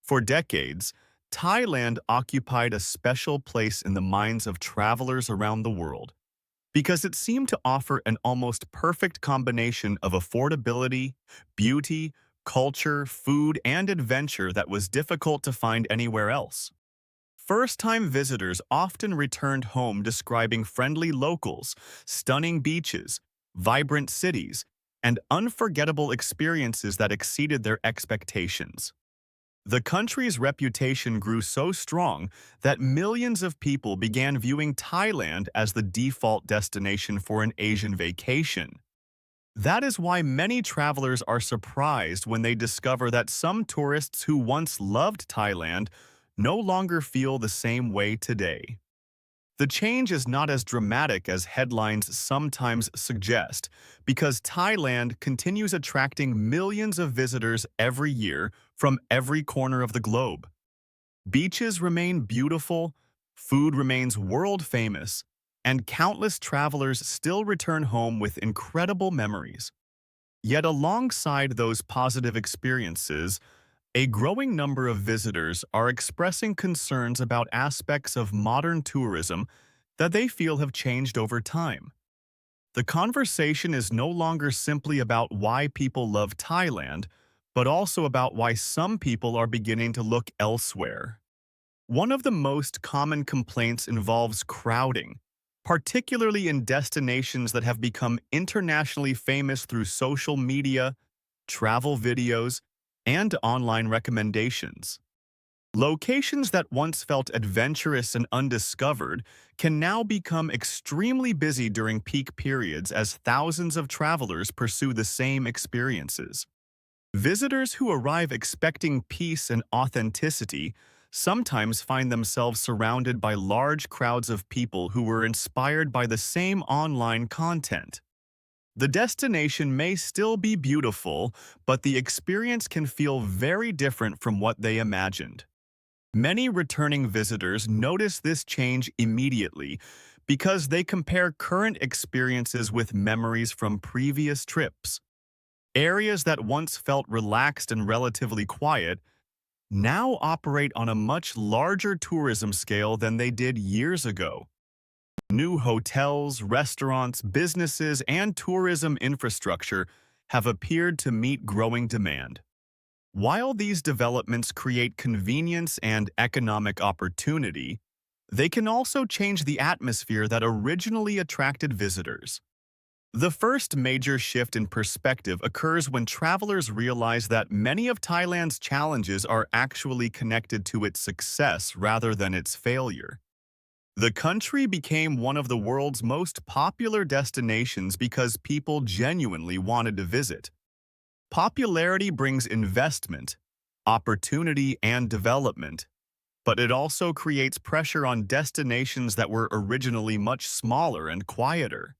For decades, Thailand occupied a special place in the minds of travelers around the world because it seemed to offer an almost perfect combination of affordability, beauty, culture, food, and adventure that was difficult to find anywhere else. First-time visitors often returned home describing friendly locals, stunning beaches, vibrant cities, and unforgettable experiences that exceeded their expectations. The country's reputation grew so strong that millions of people began viewing Thailand as the default destination for an Asian vacation. That is why many travelers are surprised when they discover that some tourists who once loved Thailand no longer feel the same way today. The change is not as dramatic as headlines sometimes suggest, because Thailand continues attracting millions of visitors every year from every corner of the globe. Beaches remain beautiful, food remains world famous, and countless travelers still return home with incredible memories. Yet alongside those positive experiences, a growing number of visitors are expressing concerns about aspects of modern tourism that they feel have changed over time. The conversation is no longer simply about why people love Thailand, but also about why some people are beginning to look elsewhere. One of the most common complaints involves crowding, particularly in destinations that have become internationally famous through social media, travel videos, and online recommendations. Locations that once felt adventurous and undiscovered can now become extremely busy during peak periods as thousands of travelers pursue the same experiences. Visitors who arrive expecting peace and authenticity sometimes find themselves surrounded by large crowds of people who were inspired by the same online content. The destination may still be beautiful, but the experience can feel very different from what they imagined. Many returning visitors notice this change immediately because they compare current experiences with memories from previous trips. Areas that once felt relaxed and relatively quiet now operate on a much larger tourism scale than they did years ago. New hotels, restaurants, businesses, and tourism infrastructure have appeared to meet growing demand. While these developments create convenience and economic opportunity, they can also change the atmosphere that originally attracted visitors. The first major shift in perspective occurs when travelers realize that many of Thailand's challenges are actually connected to its success rather than its failure. The country became one of the world's most popular destinations because people genuinely wanted to visit. Popularity brings investment, opportunity, and development, but it also creates pressure on destinations that were originally much smaller and quieter.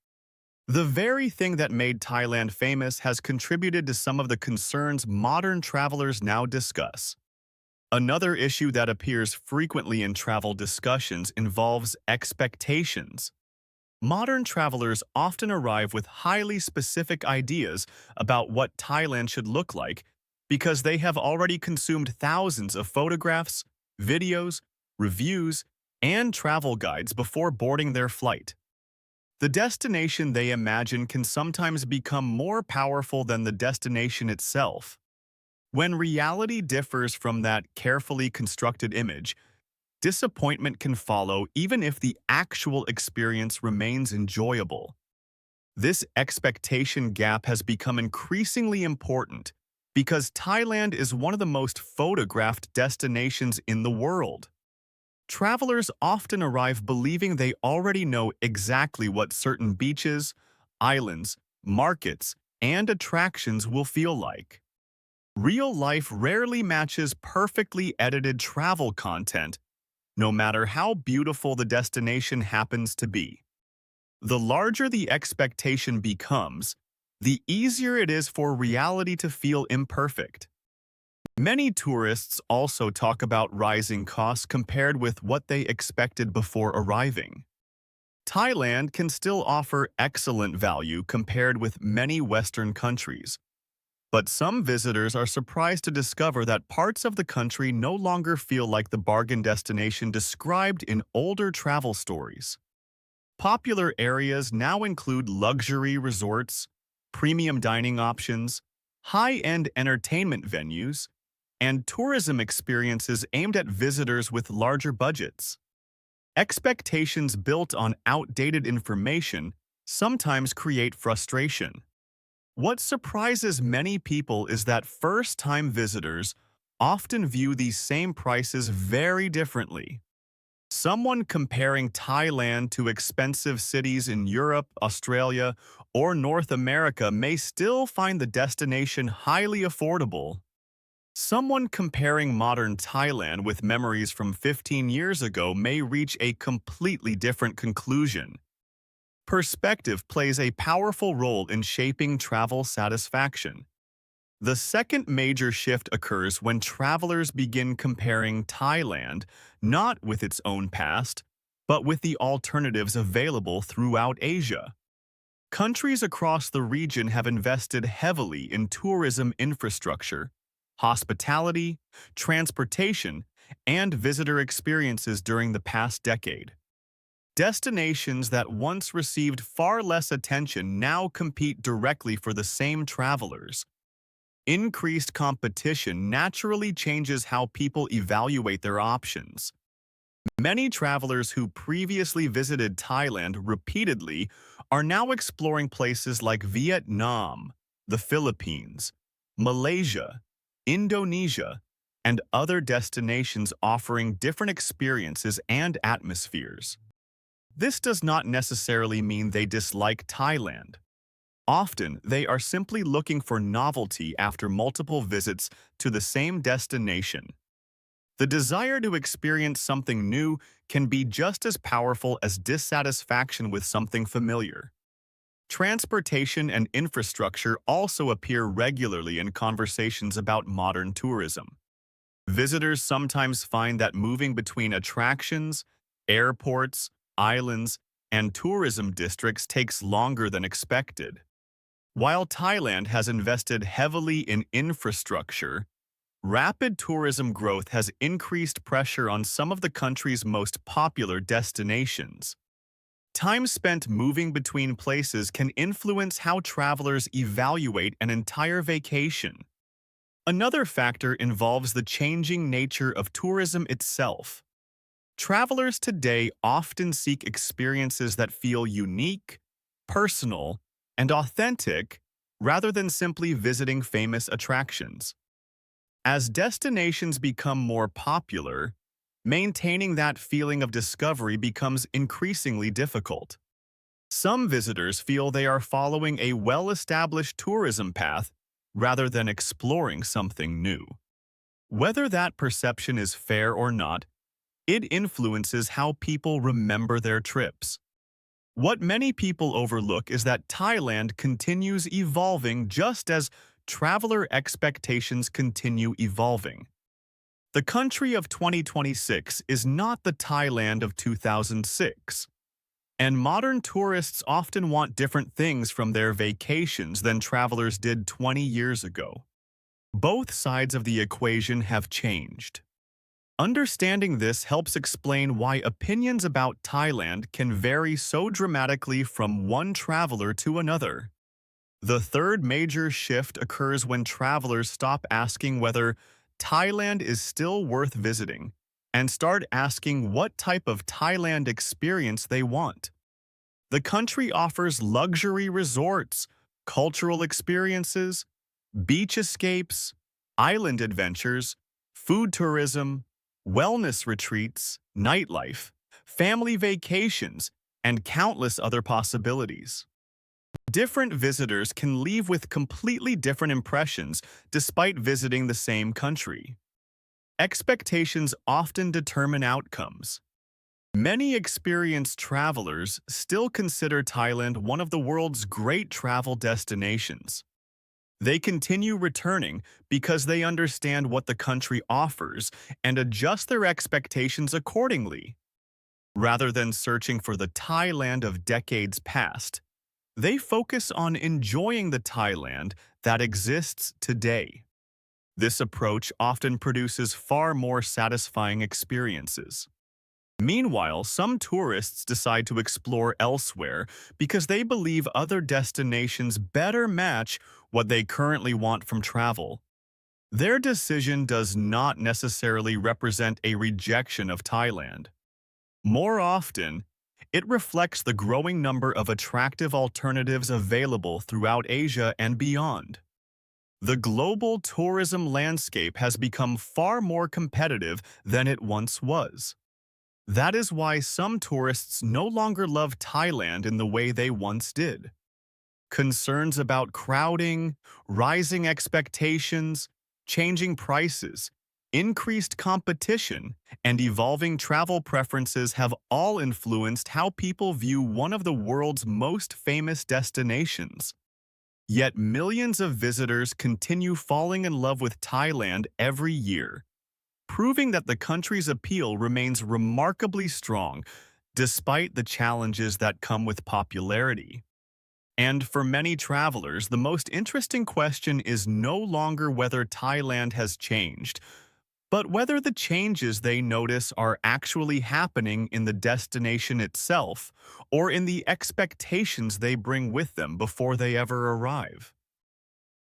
The very thing that made Thailand famous has contributed to some of the concerns modern travelers now discuss. Another issue that appears frequently in travel discussions involves expectations. Modern travelers often arrive with highly specific ideas about what Thailand should look like because they have already consumed thousands of photographs, videos, reviews, and travel guides before boarding their flight. The destination they imagine can sometimes become more powerful than the destination itself. When reality differs from that carefully constructed image, disappointment can follow even if the actual experience remains enjoyable. This expectation gap has become increasingly important because Thailand is one of the most photographed destinations in the world. Travelers often arrive believing they already know exactly what certain beaches, islands, markets, and attractions will feel like. Real life rarely matches perfectly edited travel content, no matter how beautiful the destination happens to be. The larger the expectation becomes, the easier it is for reality to feel imperfect. Many tourists also talk about rising costs compared with what they expected before arriving. Thailand can still offer excellent value compared with many Western countries, But some visitors are surprised to discover that parts of the country no longer feel like the bargain destination described in older travel stories. Popular areas now include luxury resorts, premium dining options, high-end entertainment venues, and tourism experiences aimed at visitors with larger budgets. Expectations built on outdated information sometimes create frustration. What surprises many people is that first-time visitors often view these same prices very differently. Someone comparing Thailand to expensive cities in Europe, Australia, or North America may still find the destination highly affordable. Someone comparing modern Thailand with memories from 15 years ago may reach a completely different conclusion. Perspective plays a powerful role in shaping travel satisfaction. The second major shift occurs when travelers begin comparing Thailand not with its own past, but with the alternatives available throughout Asia. Countries across the region have invested heavily in tourism infrastructure, hospitality, transportation, and visitor experiences during the past decade. Destinations that once received far less attention now compete directly for the same travelers. Increased competition naturally changes how people evaluate their options. Many travelers who previously visited Thailand repeatedly are now exploring places like Vietnam, the Philippines, Malaysia, Indonesia, and other destinations offering different experiences and atmospheres. This does not necessarily mean they dislike Thailand. Often, they are simply looking for novelty after multiple visits to the same destination. The desire to experience something new can be just as powerful as dissatisfaction with something familiar. Transportation and infrastructure also appear regularly in conversations about modern tourism. Visitors sometimes find that moving between attractions, airports, islands, and tourism districts takes longer than expected. While Thailand has invested heavily in infrastructure, rapid tourism growth has increased pressure on some of the country's most popular destinations. Time spent moving between places can influence how travelers evaluate an entire vacation. Another factor involves the changing nature of tourism itself. Travelers today often seek experiences that feel unique, personal, and authentic rather than simply visiting famous attractions. As destinations become more popular, maintaining that feeling of discovery becomes increasingly difficult. Some visitors feel they are following a well-established tourism path rather than exploring something new. Whether that perception is fair or not, it influences how people remember their trips. What many people overlook is that Thailand continues evolving just as traveler expectations continue evolving. The country of 2026 is not the Thailand of 2006, and modern tourists often want different things from their vacations than travelers did 20 years ago. Both sides of the equation have changed. Understanding this helps explain why opinions about Thailand can vary so dramatically from one traveler to another. The third major shift occurs when travelers stop asking whether Thailand is still worth visiting and start asking what type of Thailand experience they want. The country offers luxury resorts, cultural experiences, beach escapes, island adventures, food tourism, wellness retreats, nightlife, family vacations, and countless other possibilities. Different visitors can leave with completely different impressions despite visiting the same country. Expectations often determine outcomes. Many experienced travelers still consider Thailand one of the world's great travel destinations. They continue returning because they understand what the country offers and adjust their expectations accordingly. Rather than searching for the Thailand of decades past, they focus on enjoying the Thailand that exists today. This approach often produces far more satisfying experiences. Meanwhile, some tourists decide to explore elsewhere because they believe other destinations better match what they currently want from travel. Their decision does not necessarily represent a rejection of Thailand. More often, it reflects the growing number of attractive alternatives available throughout Asia and beyond. The global tourism landscape has become far more competitive than it once was. That is why some tourists no longer love Thailand in the way they once did. Concerns about crowding, rising expectations, changing prices, increased competition, and evolving travel preferences have all influenced how people view one of the world's most famous destinations. Yet millions of visitors continue falling in love with Thailand every year, proving that the country's appeal remains remarkably strong despite the challenges that come with popularity. And for many travelers, the most interesting question is no longer whether Thailand has changed, but whether the changes they notice are actually happening in the destination itself or in the expectations they bring with them before they ever arrive.